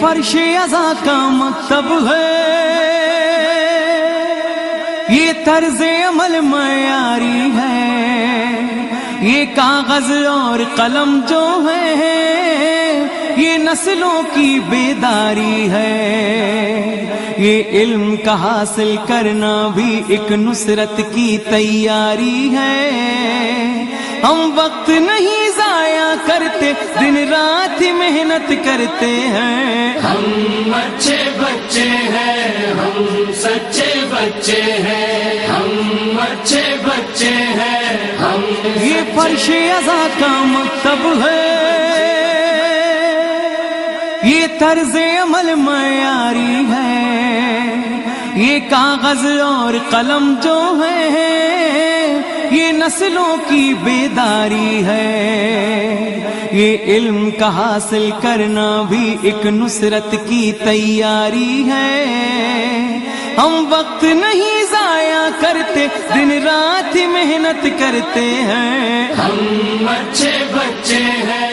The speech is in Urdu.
فرش ازاں کا مکتب ہے، یہ طرز عمل معیاری ہے، یہ کاغذ اور قلم جو ہے یہ نسلوں کی بیداری ہے، یہ علم کا حاصل کرنا بھی ایک نصرت کی تیاری ہے۔ ہم وقت نہیں ضائع کرتے، دن رات محنت کرتے ہیں، ہم اچھے بچے ہیں، ہم سچے بچے ہیں، ہم اچھے بچے ہیں، ہم یہ فرش ازاں کا مکتب ہے، یہ طرز عمل معیاری ہے، یہ کاغذ اور قلم جو ہے یہ نسلوں کی بیداری ہے، یہ علم کا حاصل کرنا بھی ایک نصرت کی تیاری ہے۔ ہم وقت نہیں ضائع کرتے، دن رات محنت کرتے ہیں، ہم اچھے بچے ہیں۔